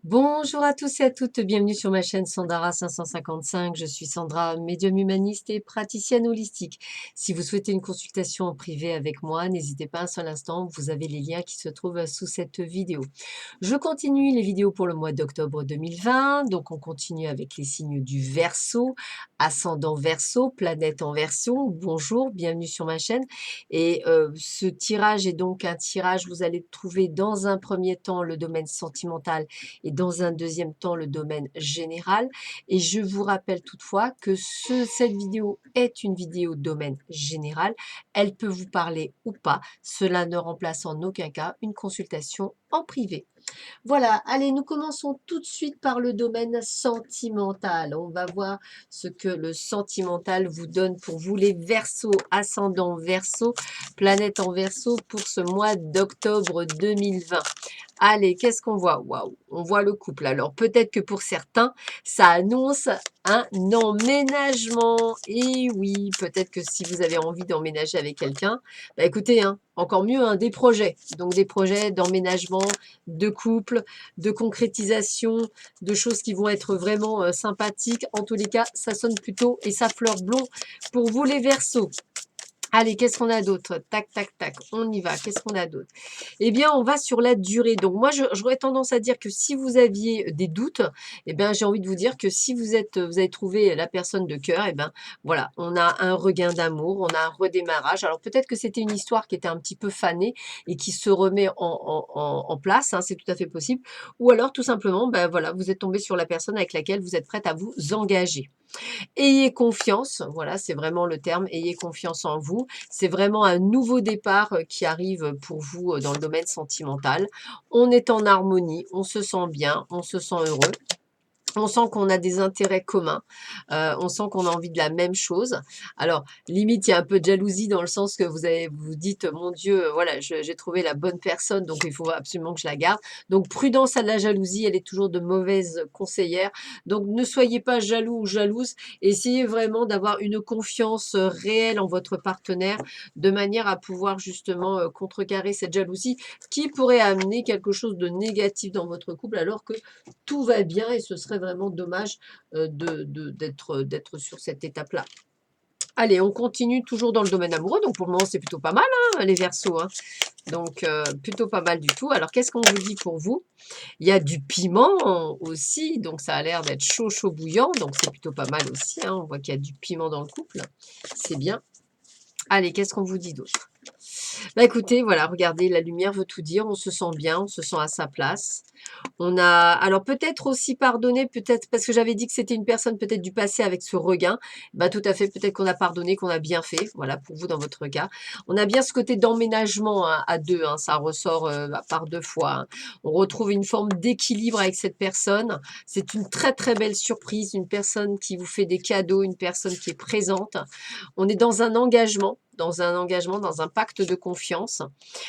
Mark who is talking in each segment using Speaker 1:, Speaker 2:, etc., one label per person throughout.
Speaker 1: Bonjour à tous et à toutes, bienvenue sur ma chaîne Sandara 555. Je suis Sandra, médium humaniste et praticienne holistique. Si vous souhaitez une consultation en privé avec moi, n'hésitez pas un seul instant, vous avez les liens qui se trouvent sous cette vidéo. Je continue les vidéos pour le mois d'octobre 2020, donc on continue avec les signes du Verseau, ascendant Verseau, planète en Verseau. Bonjour, bienvenue sur ma chaîne. Et ce tirage est donc un tirage, vous allez trouver dans un premier temps le domaine sentimental et dans un deuxième temps le domaine général. Et je vous rappelle toutefois que cette vidéo est une vidéo domaine général. Elle peut vous parler ou pas. Cela ne remplace en aucun cas une consultation en privé. Voilà, allez, nous commençons tout de suite par le domaine sentimental. On va voir ce que le sentimental vous donne pour vous, les Verseaux, ascendant Verseau, planète en Verseau pour ce mois d'octobre 2020. Allez, qu'est-ce qu'on voit? Waouh, on voit le couple. Alors, peut-être que pour certains, ça annonce un emménagement. Et oui, peut-être que si vous avez envie d'emménager avec quelqu'un, bah écoutez, hein, encore mieux, hein, des projets. Donc, des projets d'emménagement, de couple, de concrétisation, de choses qui vont être vraiment sympathiques. En tous les cas, ça sonne plutôt et ça fleure blond pour vous les Verseaux. Allez, qu'est-ce qu'on a d'autre? Tac, tac, tac, on y va. Qu'est-ce qu'on a d'autre? Eh bien, on va sur la durée. Donc, moi, j'aurais tendance à dire que si vous aviez des doutes, eh bien, j'ai envie de vous dire que si vous avez trouvé la personne de cœur, eh bien, voilà, on a un regain d'amour, on a un redémarrage. Alors, peut-être que c'était une histoire qui était un petit peu fanée et qui se remet en place, hein, c'est tout à fait possible. Ou alors, tout simplement, ben voilà, vous êtes tombé sur la personne avec laquelle vous êtes prête à vous engager. Ayez confiance, voilà, c'est vraiment le terme, ayez confiance en vous. C'est vraiment un nouveau départ qui arrive pour vous dans le domaine sentimental. On est en harmonie, on se sent bien, on se sent heureux. On sent qu'on a des intérêts communs, on sent qu'on a envie de la même chose. Alors, limite, il y a un peu de jalousie dans le sens que vous dites, mon Dieu, voilà, j'ai trouvé la bonne personne, donc il faut absolument que je la garde. Donc, prudence à la jalousie, elle est toujours de mauvaise conseillère. Donc, ne soyez pas jaloux ou jalouse. Essayez vraiment d'avoir une confiance réelle en votre partenaire, de manière à pouvoir justement contrecarrer cette jalousie qui pourrait amener quelque chose de négatif dans votre couple, alors que tout va bien et ce serait vraiment dommage d'être sur cette étape-là. Allez, on continue toujours dans le domaine amoureux. Donc, pour le moment, c'est plutôt pas mal, hein, les Verseaux, hein. Donc, plutôt pas mal du tout. Alors, qu'est-ce qu'on vous dit pour vous? Il y a du piment aussi. Donc, ça a l'air d'être chaud, chaud, bouillant. Donc, c'est plutôt pas mal aussi, hein. On voit qu'il y a du piment dans le couple. C'est bien. Allez, qu'est-ce qu'on vous dit d'autre? Bah, écoutez, voilà, regardez, la lumière veut tout dire. On se sent bien, on se sent à sa place. On a alors peut-être aussi pardonné, peut-être parce que j'avais dit que c'était une personne peut-être du passé avec ce regain. Bah, tout à fait, peut-être qu'on a pardonné, qu'on a bien fait. Voilà, pour vous dans votre cas. On a bien ce côté d'emménagement, hein, à 2, hein, ça ressort, par 2 fois, hein. On retrouve une forme d'équilibre avec cette personne. C'est une très, très belle surprise, une personne qui vous fait des cadeaux, une personne qui est présente. On est dans un pacte de confiance.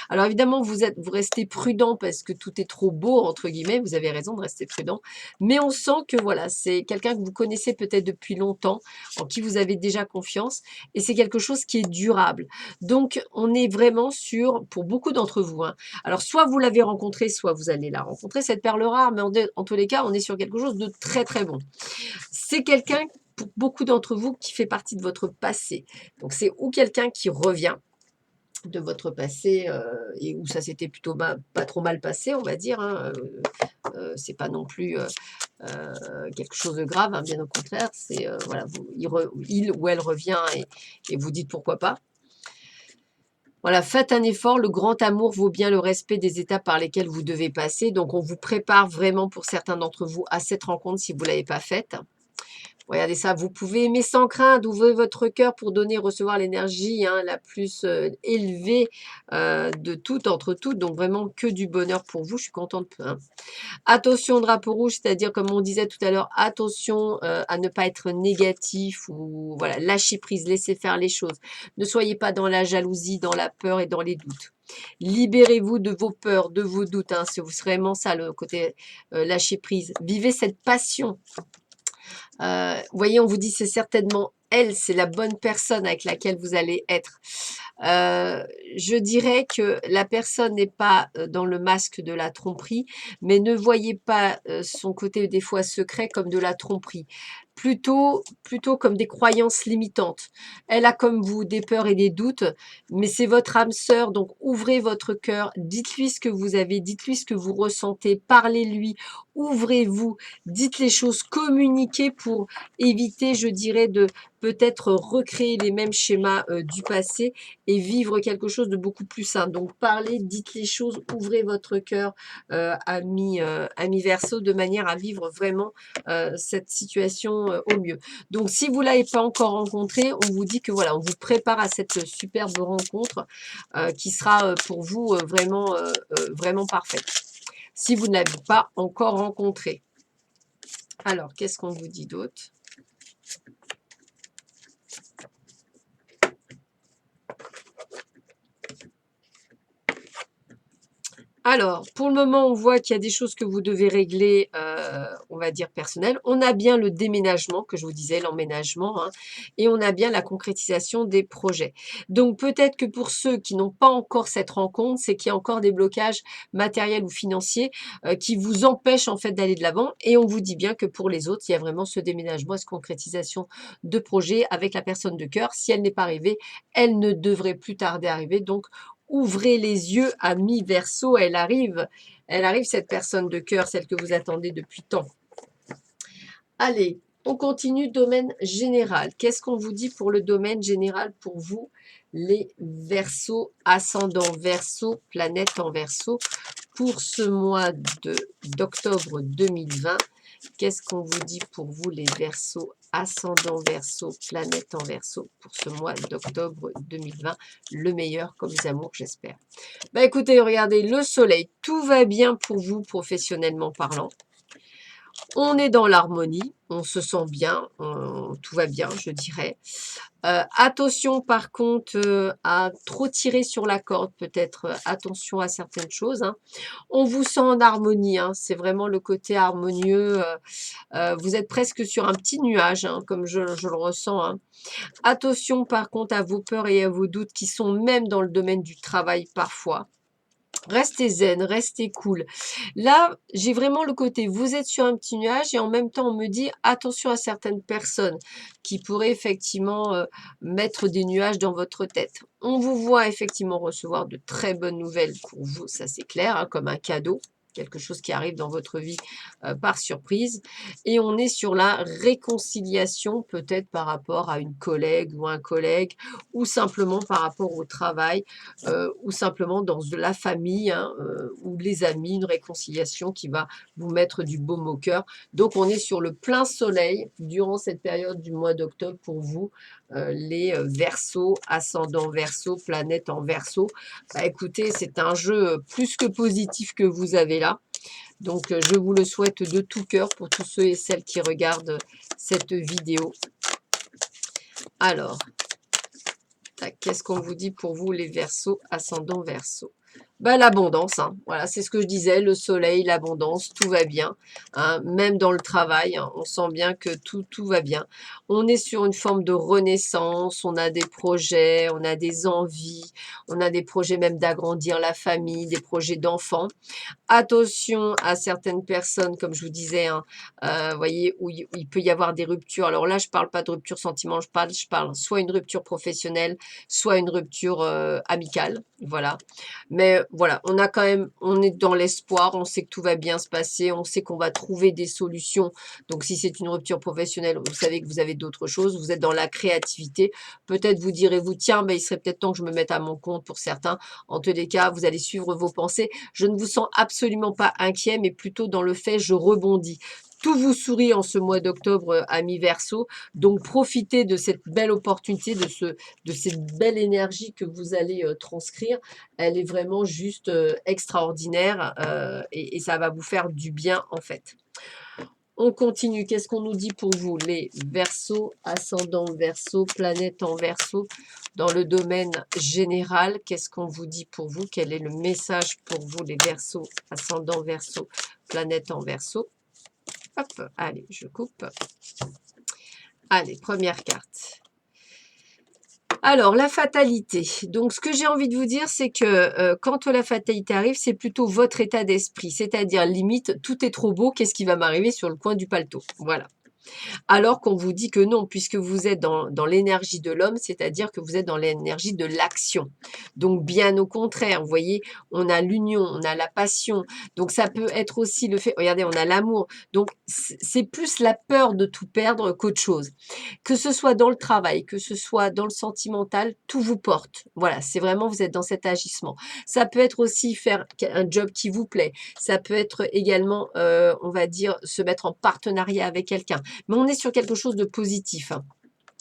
Speaker 1: Alors évidemment, vous restez prudent parce que tout est trop beau, entre guillemets. Vous avez raison de rester prudent. Mais on sent que voilà, c'est quelqu'un que vous connaissez peut-être depuis longtemps, en qui vous avez déjà confiance. Et c'est quelque chose qui est durable. Donc, on est vraiment sur, pour beaucoup d'entre vous, hein, alors soit vous l'avez rencontré, soit vous allez la rencontrer, cette perle rare, mais en tous les cas, on est sur quelque chose de très, très bon. C'est quelqu'un, pour beaucoup d'entre vous, qui fait partie de votre passé. Donc, c'est ou quelqu'un qui revient de votre passé et où ça s'était plutôt pas trop mal passé, on va dire, hein. C'est pas non plus quelque chose de grave, hein, bien au contraire. C'est voilà, il ou elle revient et vous dites pourquoi pas. Voilà, faites un effort. Le grand amour vaut bien le respect des étapes par lesquelles vous devez passer. Donc, on vous prépare vraiment pour certains d'entre vous à cette rencontre si vous ne l'avez pas faite. Regardez ça, vous pouvez aimer sans crainte, ouvrez votre cœur pour donner et recevoir l'énergie, hein, la plus élevée de toutes, entre toutes. Donc vraiment que du bonheur pour vous, je suis contente, hein. Attention drapeau rouge, c'est-à-dire comme on disait tout à l'heure, attention à ne pas être négatif ou voilà, lâchez prise, laissez faire les choses. Ne soyez pas dans la jalousie, dans la peur et dans les doutes. Libérez-vous de vos peurs, de vos doutes, hein, c'est vraiment ça le côté lâcher prise. Vivez cette passion. Vous voyez, on vous dit c'est certainement elle, c'est la bonne personne avec laquelle vous allez être. Je dirais que la personne n'est pas dans le masque de la tromperie, mais ne voyez pas son côté des fois secret comme de la tromperie. Plutôt comme des croyances limitantes. Elle a comme vous des peurs et des doutes, mais c'est votre âme sœur, donc ouvrez votre cœur, dites-lui ce que vous avez, dites-lui ce que vous ressentez, parlez-lui, ouvrez-vous, dites les choses, communiquez pour éviter, je dirais, de peut-être recréer les mêmes schémas du passé et vivre quelque chose de beaucoup plus sain. Donc parlez, dites les choses, ouvrez votre cœur, ami Verseau, de manière à vivre vraiment cette situation au mieux. Donc si vous ne l'avez pas encore rencontré, on vous dit que voilà, on vous prépare à cette superbe rencontre qui sera pour vous vraiment parfaite. Si vous ne l'avez pas encore rencontré. Alors, qu'est-ce qu'on vous dit d'autre? Alors, pour le moment, on voit qu'il y a des choses que vous devez régler, on va dire personnelles. On a bien le déménagement, que je vous disais, l'emménagement, hein, et on a bien la concrétisation des projets. Donc, peut-être que pour ceux qui n'ont pas encore cette rencontre, c'est qu'il y a encore des blocages matériels ou financiers qui vous empêchent en fait d'aller de l'avant. Et on vous dit bien que pour les autres, il y a vraiment ce déménagement, cette concrétisation de projet avec la personne de cœur. Si elle n'est pas arrivée, elle ne devrait plus tarder à arriver. Donc, ouvrez les yeux, ami Verseau, elle arrive cette personne de cœur, celle que vous attendez depuis tant. Allez, on continue, domaine général. Qu'est-ce qu'on vous dit pour le domaine général pour vous, les Verseaux, ascendant Verseau, planète en Verseau, pour ce mois d'octobre 2020? Qu'est-ce qu'on vous dit pour vous, les Verseaux, ascendant Verseau, planète en Verseau, pour ce mois d'octobre 2020? Le meilleur comme les amours, j'espère. Bah écoutez, regardez, le soleil, tout va bien pour vous professionnellement parlant. On est dans l'harmonie, on se sent bien, tout va bien, je dirais. Attention par contre à trop tirer sur la corde, peut-être attention à certaines choses, hein. On vous sent en harmonie, hein, c'est vraiment le côté harmonieux. Vous êtes presque sur un petit nuage, hein, comme je le ressens, hein. Attention par contre à vos peurs et à vos doutes qui sont même dans le domaine du travail parfois. Restez zen, restez cool. Là, j'ai vraiment le côté, vous êtes sur un petit nuage et en même temps, on me dit attention à certaines personnes qui pourraient effectivement mettre des nuages dans votre tête. On vous voit effectivement recevoir de très bonnes nouvelles pour vous, ça c'est clair, hein, comme un cadeau, quelque chose qui arrive dans votre vie par surprise. Et on est sur la réconciliation, peut-être par rapport à une collègue ou un collègue, ou simplement par rapport au travail, ou simplement dans de la famille, hein, ou les amis, une réconciliation qui va vous mettre du baume au cœur. Donc on est sur le plein soleil durant cette période du mois d'octobre pour vous, les Verseaux, ascendant Verseau, planète en Verseau. Bah, écoutez, c'est un jeu plus que positif que vous avez là. Donc je vous le souhaite de tout cœur pour tous ceux et celles qui regardent cette vidéo. Alors, qu'est-ce qu'on vous dit pour vous, les Verseaux, ascendant Verseau? Ben, l'abondance, hein. Voilà, c'est ce que je disais, le soleil, l'abondance, tout va bien, hein. Même dans le travail, hein, on sent bien que tout va bien. On est sur une forme de renaissance, on a des projets, on a des envies, on a des projets même d'agrandir la famille, des projets d'enfants. Attention à certaines personnes, comme je vous disais, hein, voyez, où il peut y avoir des ruptures. Alors là, je ne parle pas de rupture sentimentale, je parle soit une rupture professionnelle, soit une rupture amicale. Voilà. Mais voilà, on est dans l'espoir, on sait que tout va bien se passer, on sait qu'on va trouver des solutions. Donc si c'est une rupture professionnelle, vous savez que vous avez d'autres choses, vous êtes dans la créativité. Peut-être vous direz-vous, tiens, ben, il serait peut-être temps que je me mette à mon compte pour certains. En tous les cas, vous allez suivre vos pensées. Je ne vous sens absolument pas inquiet, mais plutôt dans le fait, je rebondis. Tout vous sourit en ce mois d'octobre, ami Verseau. Donc, profitez de cette belle opportunité, de cette belle énergie que vous allez transcrire. Elle est vraiment juste extraordinaire et ça va vous faire du bien, en fait. On continue. Qu'est-ce qu'on nous dit pour vous, les Verseaux, ascendant Verseau, planète en Verseau, dans le domaine général? Qu'est-ce qu'on vous dit pour vous? Quel est le message pour vous, les Verseaux, ascendant Verseau, planète en Verseau? Hop, allez, je coupe. Allez, première carte. Alors, la fatalité. Donc, ce que j'ai envie de vous dire, c'est que quand la fatalité arrive, c'est plutôt votre état d'esprit. C'est-à-dire, limite, tout est trop beau, qu'est-ce qui va m'arriver sur le coin du paletot? Voilà. Alors qu'on vous dit que non, puisque vous êtes dans l'énergie de l'homme, c'est-à-dire que vous êtes dans l'énergie de l'action. Donc bien au contraire, vous voyez, on a l'union, on a la passion. Donc ça peut être aussi le fait, regardez, on a l'amour. Donc c'est plus la peur de tout perdre qu'autre chose. Que ce soit dans le travail, que ce soit dans le sentimental, tout vous porte. Voilà, c'est vraiment, vous êtes dans cet agissement. Ça peut être aussi faire un job qui vous plaît. Ça peut être également, on va dire, se mettre en partenariat avec quelqu'un. Mais on est sur quelque chose de positif, hein.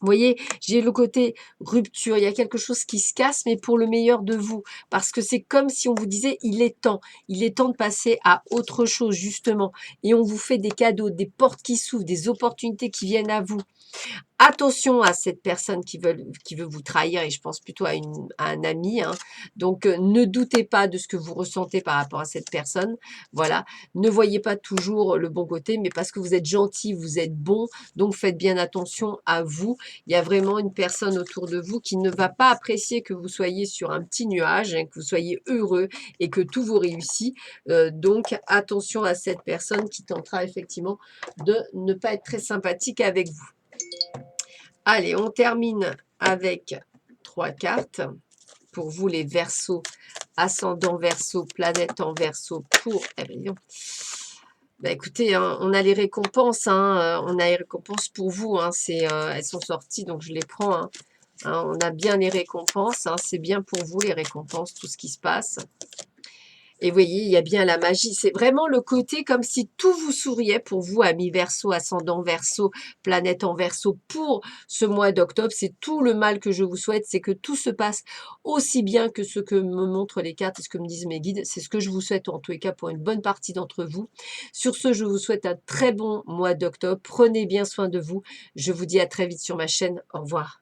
Speaker 1: Vous voyez, j'ai le côté rupture, il y a quelque chose qui se casse, mais pour le meilleur de vous. Parce que c'est comme si on vous disait, il est temps de passer à autre chose, justement. Et on vous fait des cadeaux, des portes qui s'ouvrent, des opportunités qui viennent à vous. Attention à cette personne qui veut vous trahir, et je pense plutôt à un ami, hein. Donc, ne doutez pas de ce que vous ressentez par rapport à cette personne. Voilà. Ne voyez pas toujours le bon côté, mais parce que vous êtes gentil, vous êtes bon, donc faites bien attention à vous. Il y a vraiment une personne autour de vous qui ne va pas apprécier que vous soyez sur un petit nuage, hein, que vous soyez heureux et que tout vous réussit. Donc, attention à cette personne qui tentera effectivement de ne pas être très sympathique avec vous. Allez, on termine avec 3 cartes pour vous les Verseaux, ascendant Verseau, planète en Verseau pour... Eh bien, non. Bah, écoutez, hein, on a les récompenses, hein, on a les récompenses pour vous, hein, elles sont sorties, donc je les prends, hein. Hein, on a bien les récompenses, hein, c'est bien pour vous les récompenses, tout ce qui se passe. Et vous voyez, il y a bien la magie. C'est vraiment le côté comme si tout vous souriait pour vous, amis Verseau, ascendant Verseau, planète en Verseau, pour ce mois d'octobre. C'est tout le mal que je vous souhaite, c'est que tout se passe aussi bien que ce que me montrent les cartes et ce que me disent mes guides. C'est ce que je vous souhaite en tous les cas pour une bonne partie d'entre vous. Sur ce, je vous souhaite un très bon mois d'octobre. Prenez bien soin de vous. Je vous dis à très vite sur ma chaîne. Au revoir.